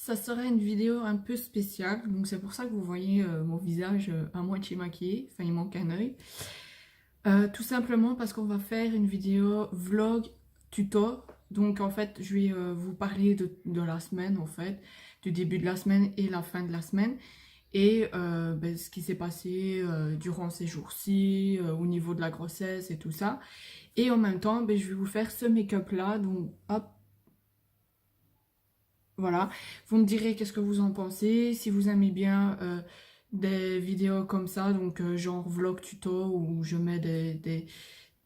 ça serait une vidéo un peu spéciale, donc c'est pour ça que vous voyez mon visage à moitié maquillé, enfin il manque un œil. Tout simplement parce qu'on va faire une vidéo vlog tuto, donc en fait je vais vous parler de la semaine en fait, du début de la semaine et la fin de la semaine, et ce qui s'est passé durant ces jours-ci, au niveau de la grossesse et tout ça. Et en même temps, je vais vous faire ce make-up là, donc hop. Voilà, vous me direz qu'est-ce que vous en pensez, si vous aimez bien des vidéos comme ça, donc genre vlog tuto où je mets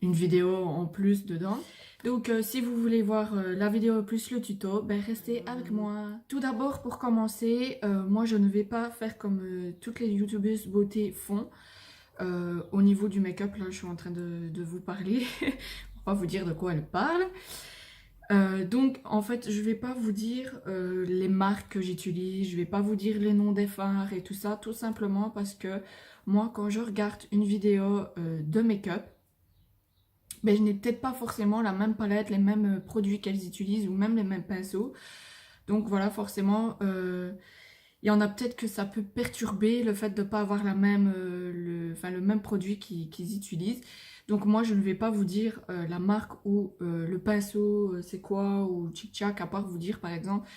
une vidéo en plus dedans. Donc si vous voulez voir la vidéo plus le tuto, restez avec moi. Tout d'abord pour commencer, moi je ne vais pas faire comme toutes les youtubeuses beauté font. Au niveau du make-up, là je suis en train de vous parler, pour pas vous dire de quoi elle parle. Donc en fait je vais pas vous dire les marques que j'utilise, je vais pas vous dire les noms des fards et tout ça, tout simplement parce que moi quand je regarde une vidéo de make-up, je n'ai peut-être pas forcément la même palette, les mêmes produits qu'elles utilisent ou même les mêmes pinceaux. Donc voilà, forcément il y en a peut-être que ça peut perturber le fait de ne pas avoir la même, le même produit qu'ils utilisent. Donc moi je ne vais pas vous dire la marque ou le pinceau c'est quoi ou tchic-tchac, à part vous dire par exemple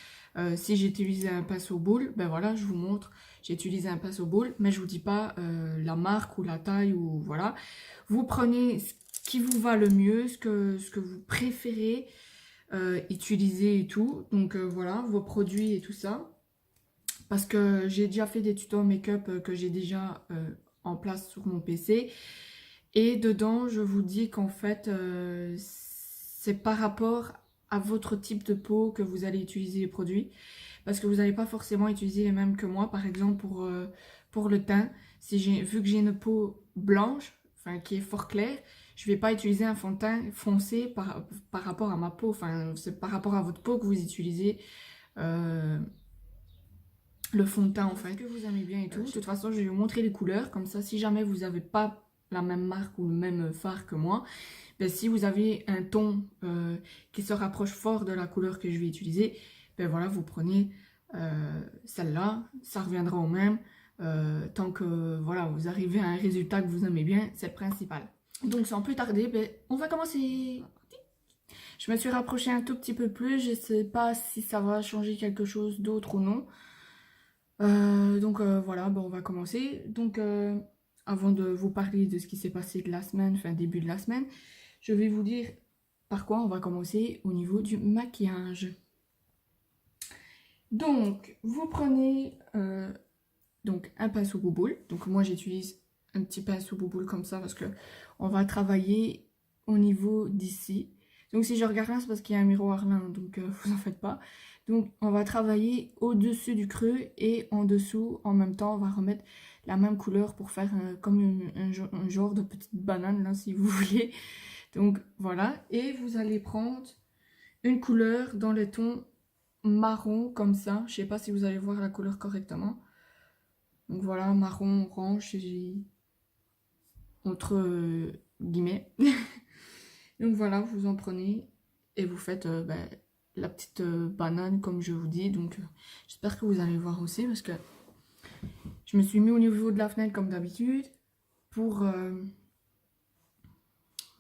si j'utilise un pinceau boule, voilà je vous montre, j'ai utilisé un pinceau boule, mais je vous dis pas la marque ou la taille ou voilà. Vous prenez ce qui vous va le mieux, ce que vous préférez utiliser et tout. Donc voilà, vos produits et tout ça. Parce que j'ai déjà fait des tutos make-up que j'ai déjà en place sur mon PC. Et dedans, je vous dis qu'en fait, c'est par rapport à votre type de peau que vous allez utiliser les produits. Parce que vous n'allez pas forcément utiliser les mêmes que moi. Par exemple, pour le teint, vu que j'ai une peau blanche, enfin qui est fort claire, je ne vais pas utiliser un fond de teint foncé par rapport à ma peau. Enfin, c'est par rapport à votre peau que vous utilisez le fond de teint en fait, que vous aimez bien et tout. De toute façon, je vais vous montrer les couleurs, comme ça, si jamais vous n'avez pas la même marque ou le même fard que moi, si vous avez un ton qui se rapproche fort de la couleur que je vais utiliser, voilà, vous prenez celle-là, ça reviendra au même. Tant que voilà, vous arrivez à un résultat que vous aimez bien, c'est le principal. Donc sans plus tarder, on va commencer. Je me suis rapprochée un tout petit peu plus, je ne sais pas si ça va changer quelque chose d'autre ou non. Donc voilà, on va commencer. Donc avant de vous parler de ce qui s'est passé de la semaine, enfin début de la semaine, je vais vous dire par quoi on va commencer au niveau du maquillage. Donc vous prenez donc un pinceau bouboule. Donc moi j'utilise un petit pinceau bouboule comme ça parce que on va travailler au niveau d'ici. Donc si je regarde là, c'est parce qu'il y a un miroir là, donc vous en faites pas. Donc on va travailler au-dessus du creux et en dessous, en même temps, on va remettre la même couleur pour faire comme un genre de petite banane là, si vous voulez. Donc voilà, et vous allez prendre une couleur dans les tons marron comme ça. Je sais pas si vous allez voir la couleur correctement. Donc voilà, marron, orange, entre guillemets. Donc voilà, vous en prenez et vous faites la petite banane comme je vous dis. Donc j'espère que vous allez voir aussi parce que je me suis mis au niveau de la fenêtre comme d'habitude pour,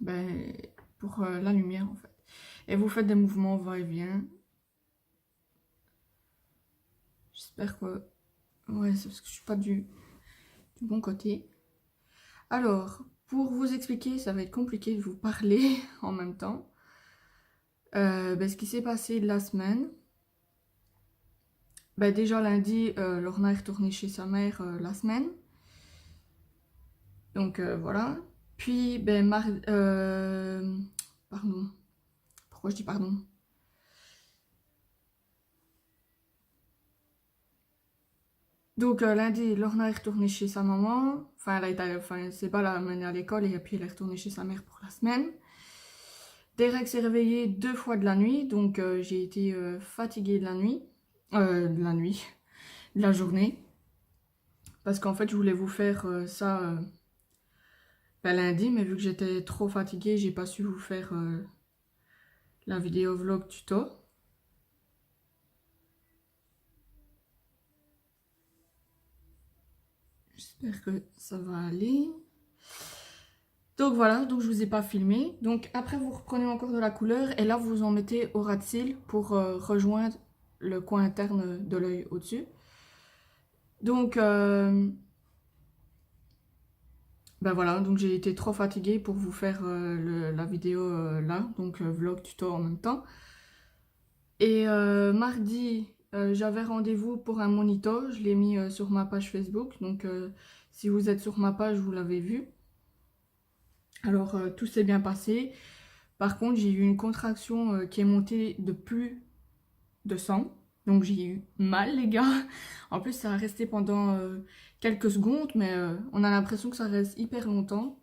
la lumière en fait. Et vous faites des mouvements va-et-vient. J'espère que... Ouais, c'est parce que je suis pas du bon côté. Alors, pour vous expliquer, ça va être compliqué de vous parler en même temps. Ce qui s'est passé de la semaine. Déjà lundi, Lorna est retournée chez sa mère la semaine. Donc voilà. Puis, pardon. Pourquoi je dis pardon? Donc lundi, Lorna est retournée chez sa maman. Enfin, c'est pas la amenée à l'école et puis elle est retournée chez sa mère pour la semaine. Derek s'est réveillé 2 fois de la nuit, donc j'ai été fatiguée de la nuit. De la journée. Parce qu'en fait, je voulais vous faire ça lundi, mais vu que j'étais trop fatiguée, j'ai pas su vous faire la vidéo vlog tuto. J'espère que ça va aller. Donc voilà, donc je vous ai pas filmé. Donc après vous reprenez encore de la couleur et là vous en mettez au ras de cils pour rejoindre le coin interne de l'œil au-dessus. Donc ben voilà, donc j'ai été trop fatiguée pour vous faire la vidéo là, donc vlog tuto en même temps. Et mardi, j'avais rendez-vous pour un monito, je l'ai mis sur ma page Facebook, donc si vous êtes sur ma page, vous l'avez vu. Alors tout s'est bien passé. Par contre, j'ai eu une contraction qui est montée de plus de 100. Donc j'ai eu mal les gars. En plus ça a resté pendant quelques secondes, mais on a l'impression que ça reste hyper longtemps.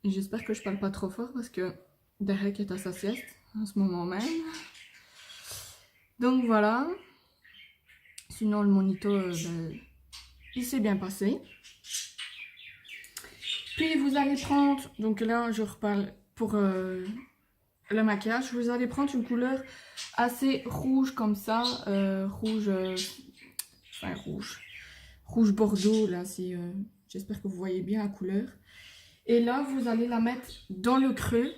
J'espère que je parle pas trop fort parce que Derek est à sa sieste en ce moment même. Donc voilà. Sinon le monito, ben, il s'est bien passé. Puis vous allez prendre, donc là je reparle pour le maquillage, vous allez prendre une couleur assez rouge comme ça, rouge, enfin rouge bordeaux là, j'espère que vous voyez bien la couleur. Et là vous allez la mettre dans le creux.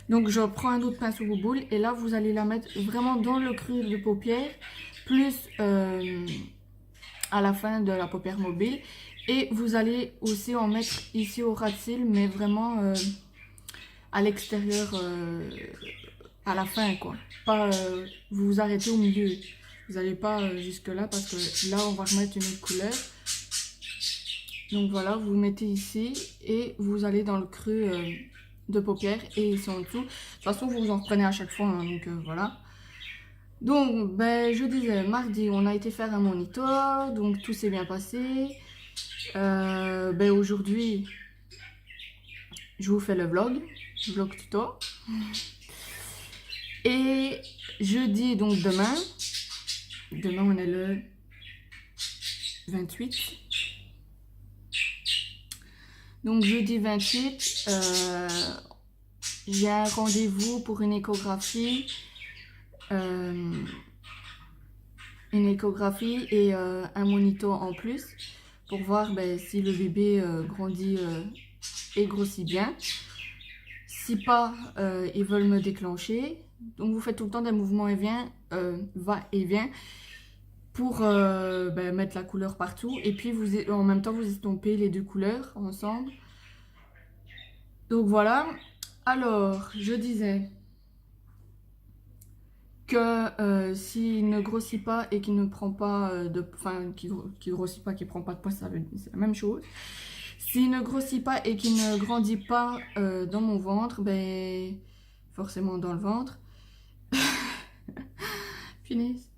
Donc je prends un autre pinceau bouboule et là vous allez la mettre vraiment dans le creux de paupière, plus à la fin de la paupière mobile. Et vous allez aussi en mettre ici au ras de cils, mais vraiment à l'extérieur, à la fin quoi. Pas vous vous arrêtez au milieu. Vous n'allez pas jusque là parce que là on va remettre une autre couleur. Donc voilà, vous mettez ici et vous allez dans le creux de paupière et ici en dessous. De toute façon vous en reprenez à chaque fois, hein, donc voilà. Donc ben, je disais, mardi on a été faire un monitor, donc tout s'est bien passé. Ben aujourd'hui, je vous fais le vlog tuto. Et jeudi, donc demain on est le 28. Donc jeudi 28, il y a un rendez-vous pour une échographie. Et un monito en plus pour voir ben, si le bébé grandit et grossit bien. Si pas, ils veulent me déclencher. Donc vous faites tout le temps des mouvements va et vient pour ben, mettre la couleur partout. Et puis en même temps vous estompez les deux couleurs ensemble. Donc voilà. Alors je disais que s'il ne grossit pas et qu'il ne prend pas qu'il grossit pas, qu'il prend pas de poids, c'est la même chose. S'il ne grossit pas et qu'il ne grandit pas dans mon ventre, ben forcément dans le ventre, finisse.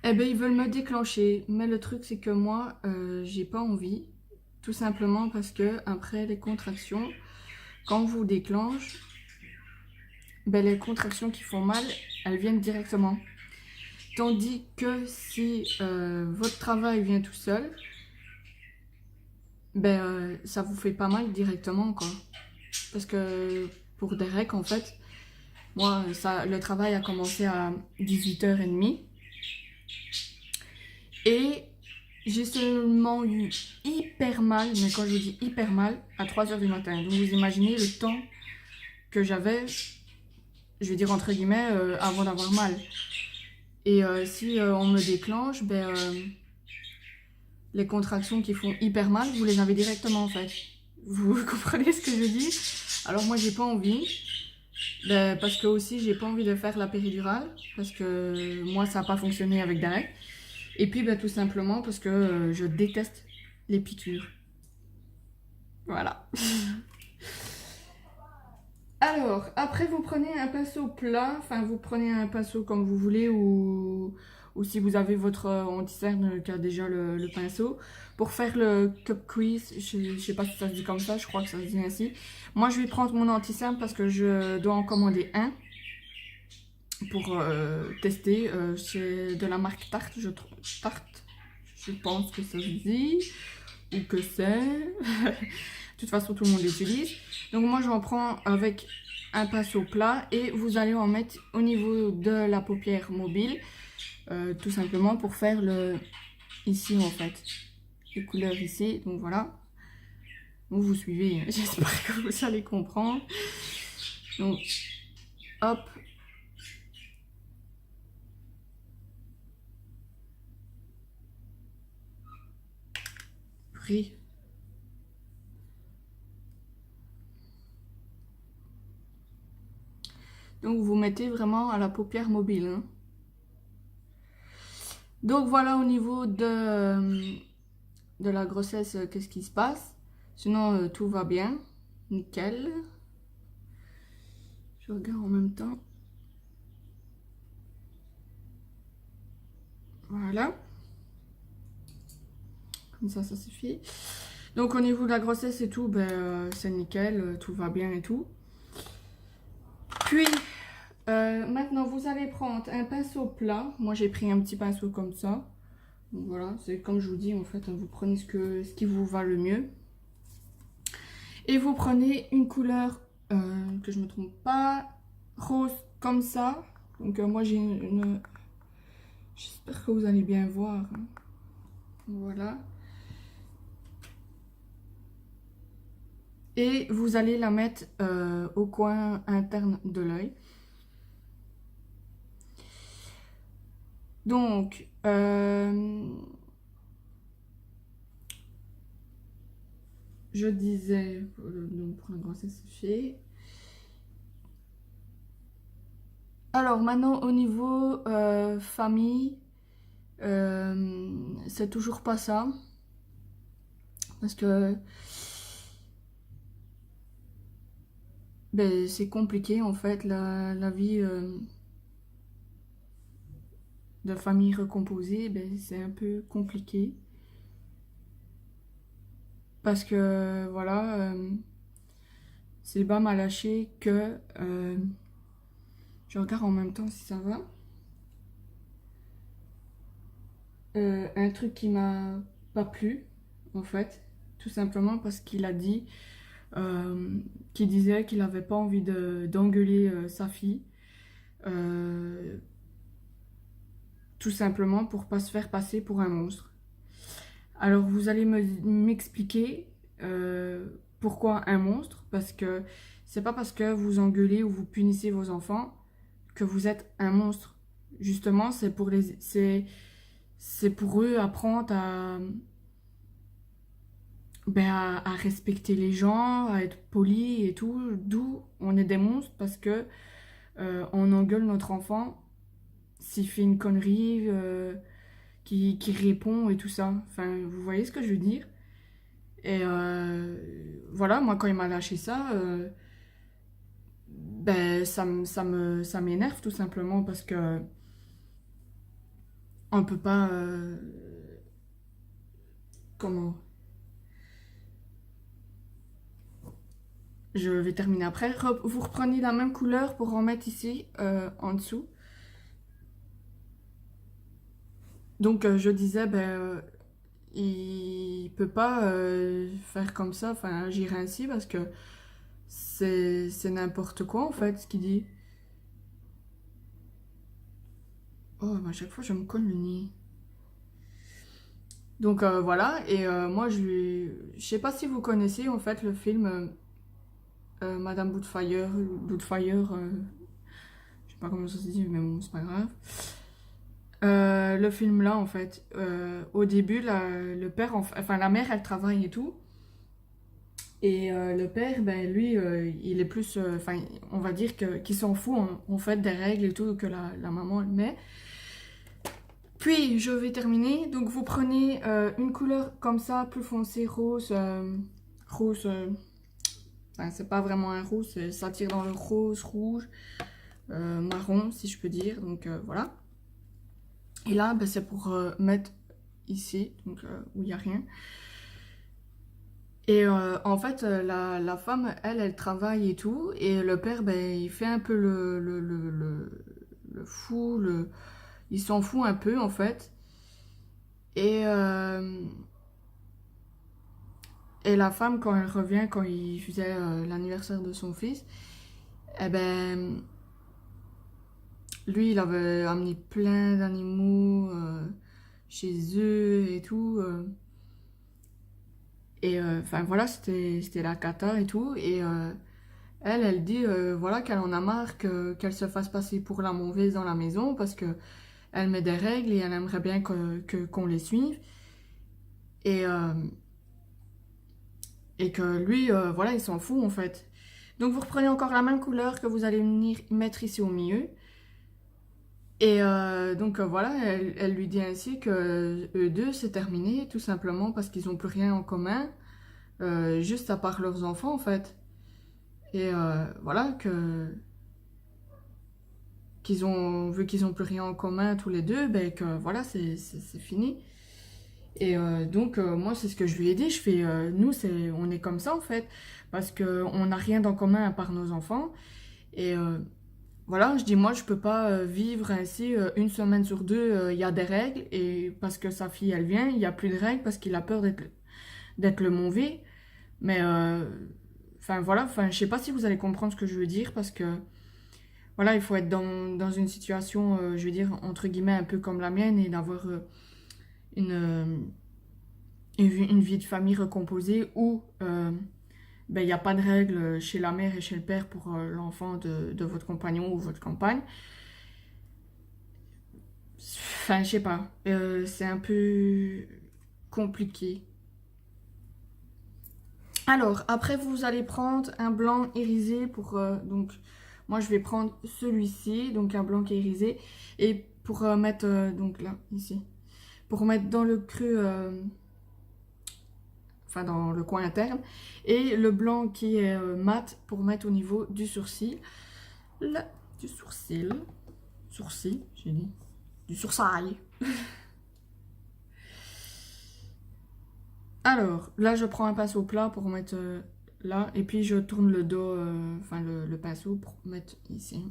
Eh ben ils veulent me déclencher, mais le truc c'est que moi j'ai pas envie, tout simplement parce que après les contractions, quand on vous déclenche, ben, les contractions qui font mal, elles viennent directement. Tandis que si votre travail vient tout seul, ben, ça vous fait pas mal directement, quoi. Parce que pour Derek, en fait, moi, le travail a commencé à 18h30. Et j'ai seulement eu hyper mal, mais quand je dis hyper mal, à 3h du matin. Donc vous imaginez le temps que j'avais, je vais dire entre guillemets, avant d'avoir mal. Et si on me déclenche, ben, les contractions qui font hyper mal, vous les avez directement en fait. Vous comprenez ce que je dis? Alors moi j'ai pas envie, ben, parce que aussi j'ai pas envie de faire la péridurale, parce que moi ça n'a pas fonctionné avec Derek. Et puis ben, tout simplement parce que je déteste les piqûres. Voilà. Alors, après vous prenez un pinceau plat, enfin vous prenez un pinceau comme vous voulez ou si vous avez votre anti-cerne qui a déjà le pinceau. Pour faire le cup crease, je sais pas si ça se dit comme ça, je crois que ça se dit ainsi. Moi je vais prendre mon anti-cerne parce que je dois en commander un pour tester. C'est de la marque Tarte, je pense que ça se dit, ou que c'est. De toute façon tout le monde l'utilise. Donc moi j'en prends avec un pinceau plat et vous allez en mettre au niveau de la paupière mobile, tout simplement pour faire le ici en fait, les couleurs ici. Donc voilà, vous suivez, j'espère que vous allez comprendre. Donc hop. Pris. Donc vous mettez vraiment à la paupière mobile, hein. Donc voilà au niveau de la grossesse, qu'est-ce qui se passe. Sinon tout va bien, nickel. Je regarde en même temps. Voilà. Comme ça suffit. Donc au niveau de la grossesse et tout, ben, c'est nickel, tout va bien et tout. Puis maintenant vous allez prendre un pinceau plat. Moi j'ai pris un petit pinceau comme ça. Donc voilà, c'est comme je vous dis en fait, vous prenez ce qui vous va le mieux. Et vous prenez une couleur, que je me trompe pas, rose comme ça. Donc moi j'ai une... J'espère que vous allez bien voir. Voilà. Et vous allez la mettre au coin interne de l'œil. Donc, je disais, pour la grossesse c'est fait. Alors maintenant au niveau famille, c'est toujours pas ça. Parce que ben, c'est compliqué en fait la vie de famille recomposée, ben, c'est un peu compliqué. Parce que voilà, Célibat m'a lâché que... je regarde en même temps si ça va. Un truc qui m'a pas plu, en fait. Tout simplement parce qu'il a dit... qu'il disait qu'il n'avait pas envie d'engueuler sa fille. Tout simplement pour pas se faire passer pour un monstre. Alors vous allez m'expliquer pourquoi un monstre, parce que c'est pas parce que vous engueulez ou vous punissez vos enfants que vous êtes un monstre. Justement, c'est pour eux apprendre à respecter les gens, à être poli et tout. D'où on est des monstres parce que on engueule notre enfant s'il fait une connerie, qui répond et tout ça. Enfin, vous voyez ce que je veux dire? Et voilà, moi quand il m'a lâché ça, ben ça m'énerve tout simplement parce que on peut pas comment je vais terminer après. Vous reprenez la même couleur pour en mettre ici en dessous. Donc je disais il peut pas faire comme ça, enfin agir ainsi parce que c'est n'importe quoi en fait ce qu'il dit. Oh, à chaque fois je me colle le nez. Donc voilà, et moi je sais pas si vous connaissez en fait le film Madame Doubtfire, je sais pas comment ça se dit, mais bon, c'est pas grave. Le film là en fait, au début le père, enfin la mère elle travaille et tout. Et le père, ben lui, il est plus, enfin, on va dire qu'il s'en fout en fait des règles et tout que la maman elle met. Puis je vais terminer. Donc vous prenez une couleur comme ça, plus foncée, rose, rose. Enfin, c'est pas vraiment un rose, ça tire dans le rose, rouge, marron, si je peux dire. Donc voilà. Et là, ben, c'est pour mettre ici, donc où il n'y a rien. Et en fait, la femme, elle travaille et tout. Et le père, ben, il fait un peu le fou, il s'en fout un peu en fait. Et, et la femme, quand elle revient, quand il faisait l'anniversaire de son fils, eh ben, lui, il avait amené plein d'animaux chez eux et tout. Et enfin voilà, c'était la cata et tout. Et elle dit voilà qu'elle en a marre qu'elle se fasse passer pour la mauvaise dans la maison parce que elle met des règles et elle aimerait bien qu'on les suive. Et, euh, et que lui, voilà, il s'en fout en fait. Donc vous reprenez encore la même couleur que vous allez venir mettre ici au milieu. Et donc voilà, elle lui dit ainsi que eux deux, c'est terminé, tout simplement parce qu'ils n'ont plus rien en commun, juste à part leurs enfants en fait. Et voilà, qu'ils ont vu qu'ils n'ont plus rien en commun tous les deux, ben que voilà, c'est fini. Et donc moi, c'est ce que je lui ai dit, je fais, nous, on est comme ça en fait, parce qu'on n'a rien en commun à part nos enfants. Et voilà, je dis, moi, je peux pas vivre ainsi une semaine sur deux, il y a des règles, et parce que sa fille, elle vient, il n'y a plus de règles parce qu'il a peur d'être le mauvais. Mais, enfin, voilà, enfin, je sais pas si vous allez comprendre ce que je veux dire, parce que, voilà, il faut être dans une situation, je veux dire, entre guillemets, un peu comme la mienne, et d'avoir une, euh, une vie de famille recomposée où ben, il n'y a pas de règles chez la mère et chez le père pour l'enfant de votre compagnon ou votre compagne. Enfin, je sais pas. C'est un peu compliqué. Alors, après, vous allez prendre un blanc irisé pour... donc, moi, je vais prendre celui-ci, donc un blanc qui est irisé. Et pour mettre... donc là, ici. Pour mettre dans le creux... enfin, dans le coin interne. Et le blanc qui est mat pour mettre au niveau du sourcil. Là, du sourcil. Sourcil, j'ai dit. Du sourcil. Alors, là, je prends un pinceau plat pour mettre là. Et puis, je tourne le dos, enfin, le pinceau pour mettre ici.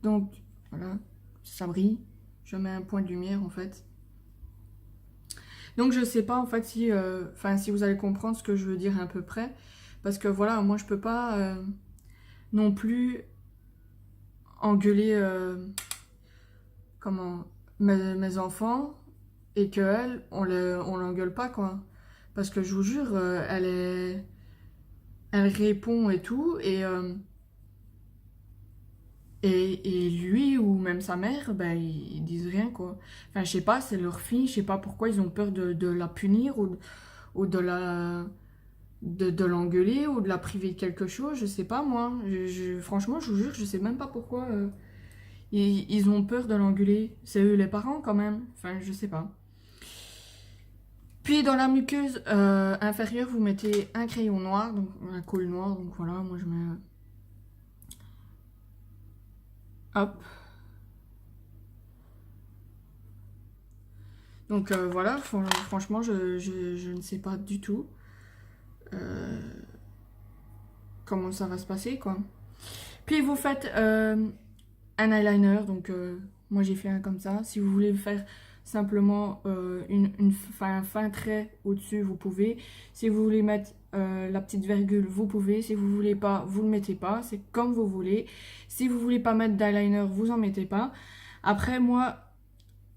Donc, voilà. Ça brille. Je mets un point de lumière, en fait. Donc, je sais pas, en fait, si, enfin, si vous allez comprendre ce que je veux dire à peu près. Parce que, voilà, moi, je peux pas non plus engueuler, comment, mes enfants et qu'elle, on l'engueule pas, quoi. Parce que je vous jure, elle répond et tout, et lui ou même sa mère, ben, ils disent rien, quoi. Enfin, je sais pas, c'est leur fille, je sais pas pourquoi ils ont peur de la punir ou de l'engueuler ou de la priver de quelque chose, je sais pas, moi. Franchement, je vous jure, je sais même pas pourquoi ils ont peur de l'engueuler. C'est eux les parents, quand même. Enfin, je sais pas. Puis dans la muqueuse inférieure, vous mettez un crayon noir, donc un col noir, donc voilà, moi je mets... hop. Donc voilà, franchement, je ne sais pas du tout comment ça va se passer, quoi. Puis vous faites un eyeliner, donc moi j'ai fait un comme ça. Si vous voulez faire simplement un fin trait au-dessus, vous pouvez. Si vous voulez mettre la petite virgule, vous pouvez. Si vous voulez pas, vous le mettez pas. C'est comme vous voulez. Si vous voulez pas mettre d'eyeliner, vous en mettez pas. Après, moi,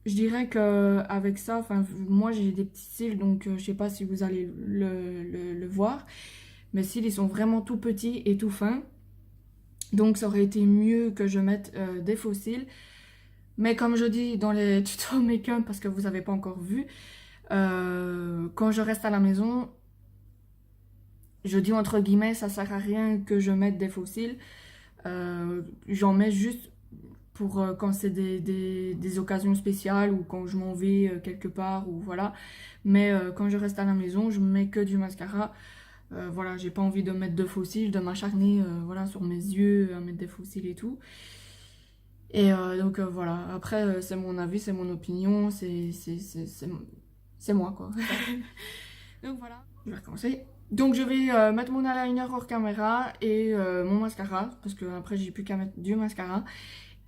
je dirais que avec ça, enfin, moi j'ai des petits cils, donc je sais pas si vous allez le voir. Mes cils, ils sont vraiment tout petits et tout fins. Donc ça aurait été mieux que je mette des faux cils. Mais comme je dis dans les tutos make-up, parce que vous n'avez pas encore vu, quand je reste à la maison, je dis entre guillemets, ça sert à rien que je mette des faux cils. J'en mets juste pour quand c'est des occasions spéciales ou quand je m'en vais quelque part ou voilà. Mais quand je reste à la maison, je mets que du mascara. Voilà, j'ai pas envie de mettre de faux cils, de m'acharner voilà, sur mes yeux, à mettre des faux cils et tout. Et donc voilà, après c'est mon avis, c'est mon opinion, c'est moi, quoi. Donc voilà, je vais recommencer. Donc je vais mettre mon eyeliner hors caméra et mon mascara, parce que après j'ai plus qu'à mettre du mascara.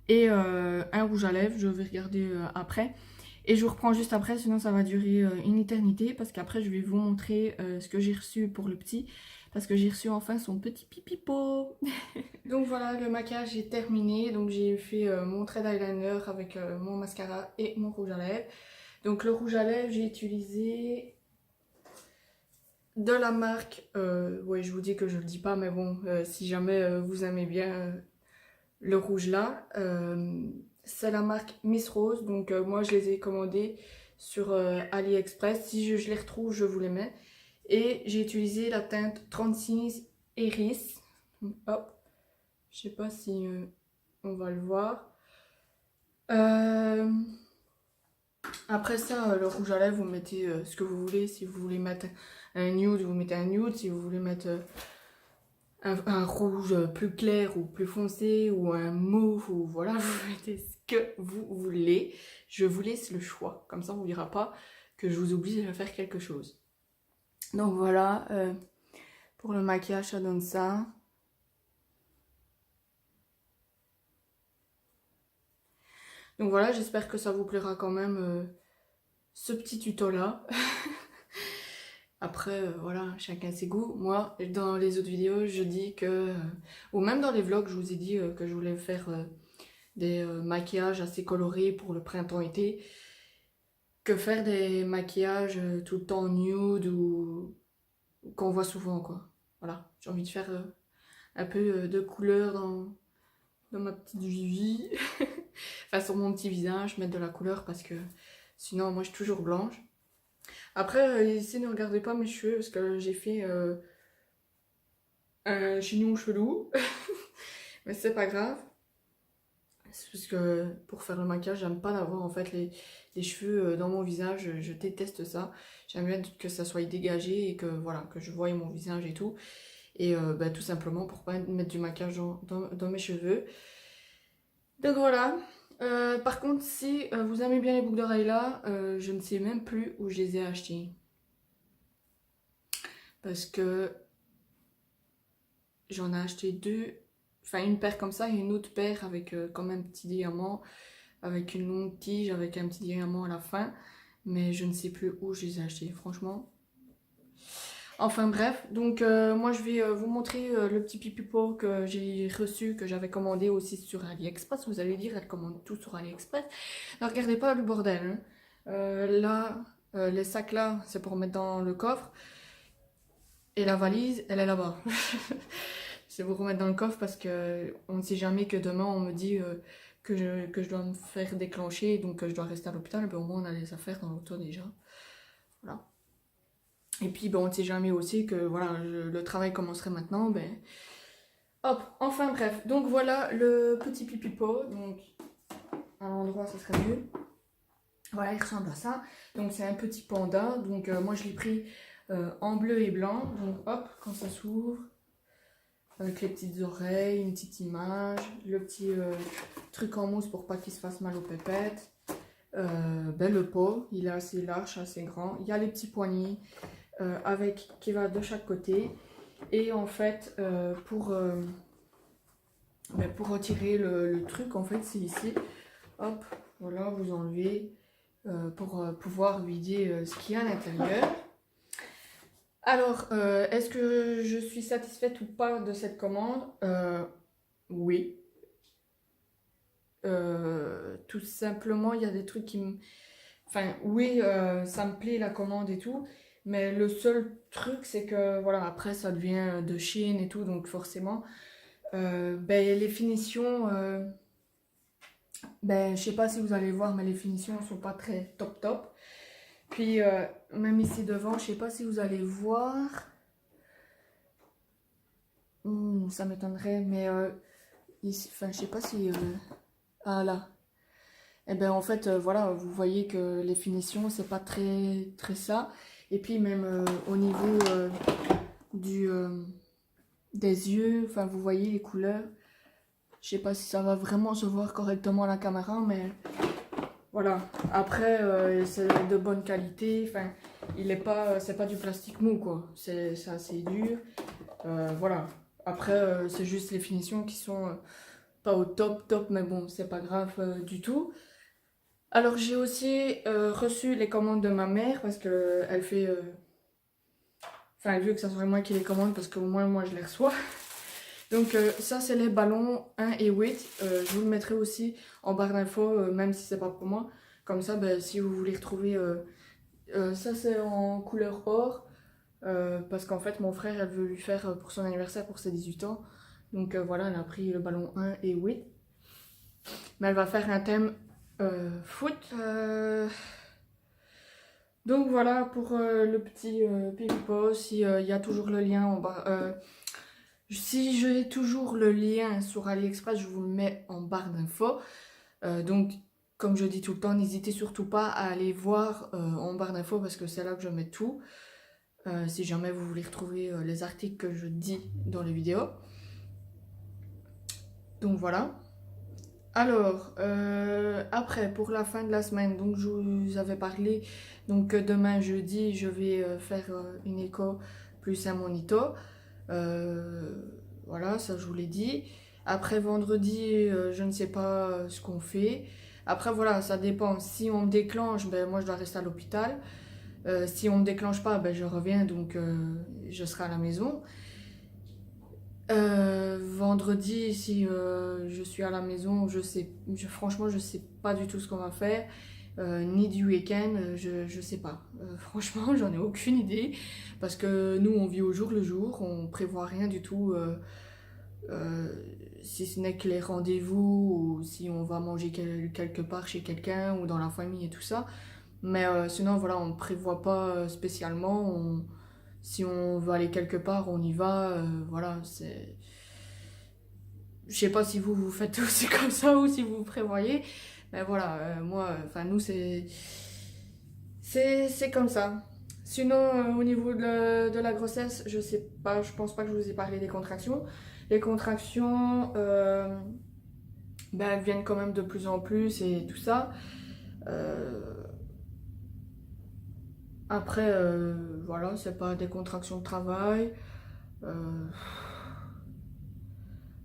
Et un rouge à lèvres, je vais regarder après. Et je vous reprends juste après, sinon ça va durer une éternité, parce qu'après je vais vous montrer ce que j'ai reçu pour le petit. parce que j'ai reçu enfin son petit pipipo. Donc voilà, le maquillage est terminé. Donc j'ai fait mon trait d'eyeliner avec mon mascara et mon rouge à lèvres. Donc le rouge à lèvres, j'ai utilisé de la marque, ouais je vous dis que je le dis pas, mais bon, si jamais vous aimez bien le rouge là, c'est la marque Miss Rose. Donc moi je les ai commandés sur AliExpress. Si je les retrouve, je vous les mets. Et j'ai utilisé la teinte 36 Iris. Hop, je sais pas si on va le voir. Après ça, le rouge à lèvres, vous mettez ce que vous voulez. Si vous voulez mettre un nude, vous mettez un nude. Si vous voulez mettre un rouge plus clair ou plus foncé ou un mauve, ou voilà, vous mettez ce que vous voulez. Je vous laisse le choix. Comme ça, on ne dira pas que je vous oublie de faire quelque chose. Donc voilà, pour le maquillage, ça donne ça. Donc voilà, j'espère que ça vous plaira quand même, ce petit tuto-là. Après, voilà, chacun ses goûts. Moi, dans les autres vidéos, je dis que... ou même dans les vlogs, je vous ai dit que je voulais faire des maquillages assez colorés pour le printemps-été. Que faire des maquillages tout le temps nude ou qu'on voit souvent, quoi. Voilà, j'ai envie de faire un peu de couleur dans ma petite vie. Enfin, sur mon petit visage, mettre de la couleur parce que sinon, moi, je suis toujours blanche. Après, ici, ne regardez pas mes cheveux parce que j'ai fait un chignon chelou. Mais c'est pas grave. C'est parce que pour faire le maquillage, j'aime pas d'avoir en fait les cheveux dans mon visage. Je déteste ça. J'aime bien que ça soit dégagé et que voilà, que je voie mon visage et tout. Et bah, tout simplement pour pas mettre du maquillage dans mes cheveux. Donc voilà. Par contre, si vous aimez bien les boucles d'oreilles là, je ne sais même plus où je les ai achetées. Parce que j'en ai acheté deux, enfin une paire comme ça et une autre paire avec comme un petit diamant, avec une longue tige, avec un petit diamant à la fin. Mais je ne sais plus où je les ai achetés, franchement. Enfin bref, donc moi je vais vous montrer le petit pipipo que j'ai reçu, que j'avais commandé aussi sur AliExpress. Vous allez dire, elle commande tout sur AliExpress. Ne regardez pas le bordel. Hein. Là, les sacs là, c'est pour mettre dans le coffre. Et la valise, elle est là-bas. C'est pour remettre dans le coffre parce que on ne sait jamais que demain on me dit que je dois me faire déclencher, donc je dois rester à l'hôpital. Ben, au moins on a les affaires dans l'auto déjà. Voilà. Et puis ben, on ne sait jamais aussi que voilà, le travail commencerait maintenant. Ben... Hop, enfin bref. Donc voilà le petit pipipo. Donc à l'endroit ça serait mieux. Voilà, il ressemble à ça. Donc c'est un petit panda. Donc moi je l'ai pris en bleu et blanc. Donc hop, quand ça s'ouvre, avec les petites oreilles, une petite image, le petit truc en mousse pour pas qu'il se fasse mal aux pépettes. Ben, le pot, il est assez large, assez grand. Il y a les petits poignets avec qui va de chaque côté. Et en fait, ben, pour retirer le truc, en fait, c'est ici. Hop, voilà, vous enlevez pour pouvoir vider ce qu'il y a à l'intérieur. Alors, est-ce que je suis satisfaite ou pas de cette commande? Oui. Tout simplement, il y a des trucs qui me... Enfin, oui, ça me plaît la commande et tout, mais le seul truc, c'est que, voilà, après, ça devient de Shein et tout, donc forcément, ben, les finitions, ben, je sais pas si vous allez voir, mais les finitions sont pas très top top. Puis, même ici devant, je sais pas si vous allez voir... ça m'étonnerait, mais ici, enfin, je sais pas si... ah là. Et ben en fait, voilà, vous voyez que les finitions, c'est pas très, très ça. Et puis même au niveau du, des yeux, enfin, vous voyez les couleurs. Je sais pas si ça va vraiment se voir correctement à la caméra, mais voilà. Après, c'est de bonne qualité. Enfin, il est pas, c'est pas du plastique mou, quoi. C'est assez dur. Voilà. Après, c'est juste les finitions qui sont pas au top top, mais bon, c'est pas grave du tout. Alors j'ai aussi reçu les commandes de ma mère parce que elle fait, Enfin, vu que ça serait moi qui les commande, parce qu'au moins moi je les reçois. Donc ça c'est les ballons 1 et 8. Je vous le mettrai aussi en barre d'infos, même si c'est pas pour moi. Comme ça, ben, si vous voulez retrouver... ça c'est en couleur or. Parce qu'en fait mon frère elle veut lui faire pour son anniversaire pour ses 18 ans. Donc voilà, elle a pris le ballon 1 et 8. Mais elle va faire un thème foot. Donc voilà pour le petit pipipo. Si il y a toujours le lien en bas. Si j'ai toujours le lien sur AliExpress, je vous le mets en barre d'infos. Donc comme je dis tout le temps, n'hésitez surtout pas à aller voir en barre d'infos parce que c'est là que je mets tout. Si jamais vous voulez retrouver les articles que je dis dans les vidéos. Donc voilà. Alors, après, pour la fin de la semaine, donc je vous avais parlé, donc demain jeudi, je vais faire une écho plus un monito. Voilà, ça je vous l'ai dit. Après vendredi, je ne sais pas ce qu'on fait. Après voilà, ça dépend. Si on me déclenche, ben moi je dois rester à l'hôpital. Si on me déclenche pas, ben je reviens, donc je serai à la maison. Vendredi, si je suis à la maison, franchement, je sais pas du tout ce qu'on va faire, ni du week-end, je sais pas. Franchement, j'en ai aucune idée, parce que nous, on vit au jour le jour, on prévoit rien du tout, si ce n'est que les rendez-vous, ou si on va manger quelque part chez quelqu'un, ou dans la famille et tout ça. Mais sinon, voilà, on ne prévoit pas spécialement. Si on veut aller quelque part, on y va. Voilà, c'est... Je sais pas si vous faites aussi comme ça ou si vous prévoyez. Mais voilà, moi, enfin nous, c'est comme ça. Sinon, au niveau de la grossesse, je sais pas, je pense pas que je vous ai parlé des contractions. Les contractions, ben, elles viennent quand même de plus en plus et tout ça. Après, voilà, c'est pas des contractions de travail.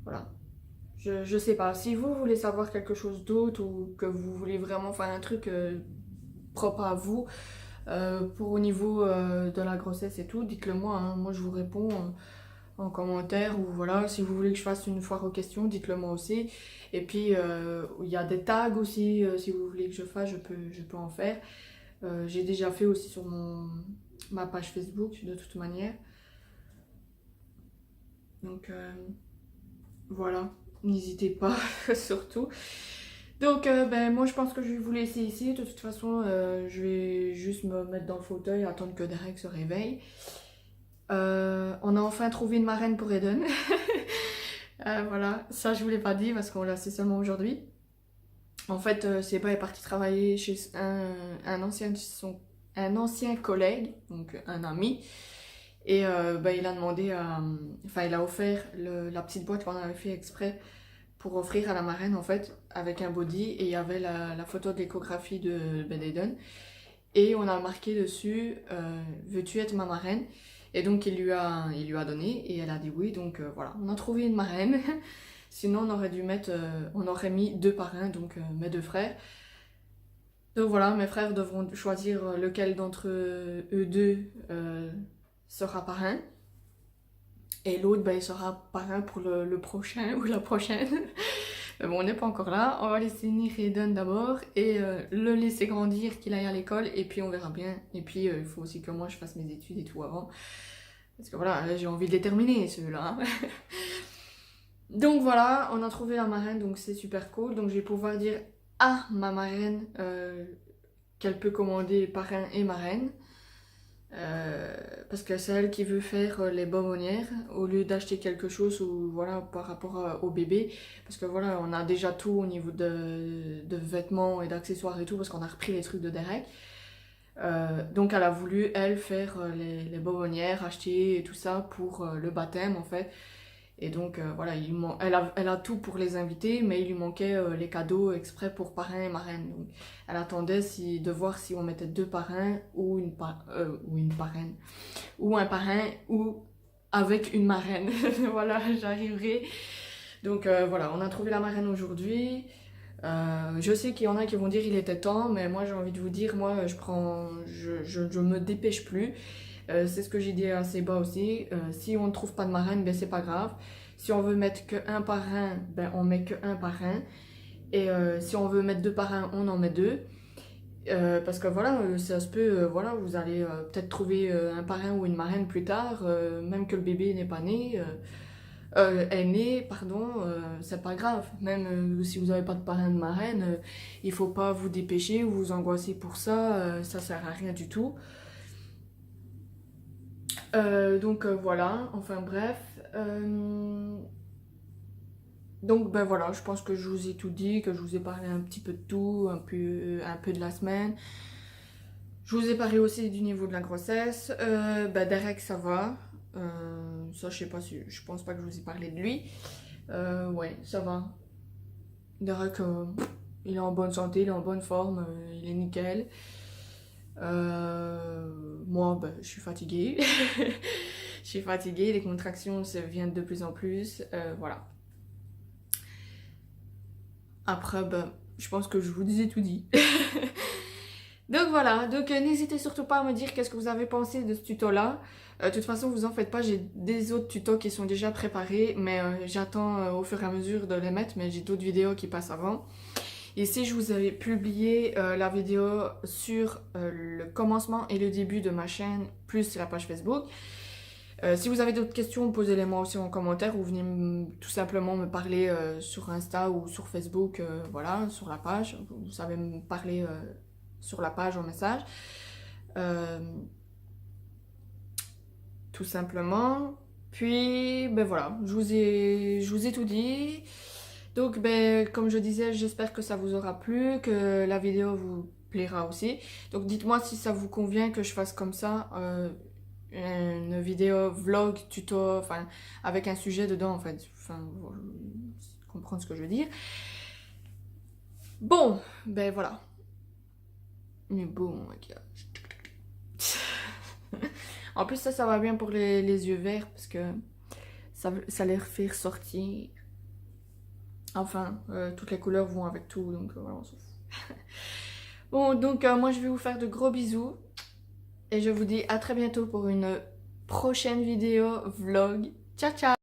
Voilà. Je sais pas. Si vous voulez savoir quelque chose d'autre ou que vous voulez vraiment faire un truc propre à vous, pour au niveau de la grossesse et tout, dites-le moi. Hein. Moi, je vous réponds en commentaire ou voilà. Si vous voulez que je fasse une foire aux questions, dites-le moi aussi. Et puis, il y a des tags aussi. Si vous voulez que je fasse, je peux en faire. J'ai déjà fait aussi sur ma page Facebook de toute manière. Donc voilà, n'hésitez pas surtout. Donc ben, moi je pense que je vais vous laisser ici. De toute façon je vais juste me mettre dans le fauteuil, attendre que Derek se réveille. On a enfin trouvé une marraine pour Eden. Voilà, ça je vous l'ai pas dit parce qu'on l'a su seulement aujourd'hui. En fait, Seba est parti travailler chez un ancien collègue, donc un ami. Et bah, il a demandé enfin il a offert la petite boîte qu'on avait fait exprès pour offrir à la marraine en fait, avec un body, et il y avait la photo de l'échographie de Ben Eden. Et on a marqué dessus veux-tu être ma marraine? Et donc il lui a donné et elle a dit oui, donc voilà, on a trouvé une marraine. Sinon on aurait dû mettre, on aurait mis 2 parrains, donc mes 2 frères. Donc voilà, mes frères devront choisir lequel d'entre eux deux sera parrain. Et l'autre, ben, il sera parrain pour le prochain ou la prochaine. Mais bon, on n'est pas encore là. On va laisser venir Eden d'abord et le laisser grandir, qu'il aille à l'école. Et puis on verra bien. Et puis il faut aussi que moi je fasse mes études et tout avant. Parce que voilà, j'ai envie de les terminer ceux-là. Donc voilà, on a trouvé la marraine, donc c'est super cool. Donc je vais pouvoir dire à ma marraine qu'elle peut commander parrain et marraine. Parce que c'est elle qui veut faire les bonbonnières au lieu d'acheter quelque chose ou voilà par rapport au bébé, parce que voilà on a déjà tout au niveau de vêtements et d'accessoires et tout parce qu'on a repris les trucs de Derek. Donc elle a voulu elle faire les bonbonnières, acheter et tout ça pour le baptême en fait. Et donc voilà, elle a tout pour les invités, mais il lui manquait les cadeaux exprès pour parrain et marraine. Donc elle attendait de voir si on mettait 2 parrains ou une parraine, ou un parrain ou avec une marraine. Voilà, j'arriverai. Donc voilà, on a trouvé la marraine aujourd'hui. Je sais qu'il y en a qui vont dire il était temps, mais moi j'ai envie de vous dire, moi je me dépêche plus. C'est ce que j'ai dit à Seba aussi. Si on ne trouve pas de marraine, ben c'est pas grave. Si on veut mettre que un parrain, ben on met que un parrain. Et si on veut mettre deux parrains, on en met deux. Parce que voilà, ça se peut, voilà, vous allez peut-être trouver un parrain ou une marraine plus tard, même que le bébé n'est pas né, est né, pardon, c'est pas grave. Même si vous n'avez pas de parrain de marraine, il faut pas vous dépêcher ou vous angoisser pour ça, ça sert à rien du tout. Donc voilà, enfin bref. Donc ben voilà, je pense que je vous ai tout dit, que je vous ai parlé un petit peu de tout, un peu de la semaine. Je vous ai parlé aussi du niveau de la grossesse. Ben Derek, ça va. Ça, je sais pas si, je pense pas que je vous ai parlé de lui. Ouais, ça va. Derek, il est en bonne santé, il est en bonne forme, il est nickel. Moi, ben, je suis fatiguée. Je suis fatiguée, les contractions ça viennent de plus en plus. Voilà. Après, ben, je pense que je vous ai tout dit. Donc voilà, donc n'hésitez surtout pas à me dire qu'est-ce que vous avez pensé de ce tuto-là. De toute façon, vous en faites pas, j'ai des autres tutos qui sont déjà préparés, mais j'attends au fur et à mesure de les mettre, mais j'ai d'autres vidéos qui passent avant. Ici, je vous avais publié la vidéo sur le commencement et le début de ma chaîne, plus la page Facebook. Si vous avez d'autres questions, posez-les moi aussi en commentaire ou venez tout simplement me parler sur Insta ou sur Facebook, voilà, sur la page. Vous savez me parler sur la page en message. Tout simplement. Puis, ben voilà, je vous ai tout dit. Donc, ben, comme je disais, j'espère que ça vous aura plu, que la vidéo vous plaira aussi. Donc, dites-moi si ça vous convient que je fasse comme ça, une vidéo vlog, tuto, enfin, avec un sujet dedans, en fait. Enfin, vous comprendre ce que je veux dire. Bon, ben voilà. Mais bon, maquillage. En plus, ça va bien pour les yeux verts parce que ça les fait ressortir. Enfin, toutes les couleurs vont avec tout, donc voilà, on s'en fout. Bon, donc moi je vais vous faire de gros bisous. Et je vous dis à très bientôt pour une prochaine vidéo vlog. Ciao, ciao!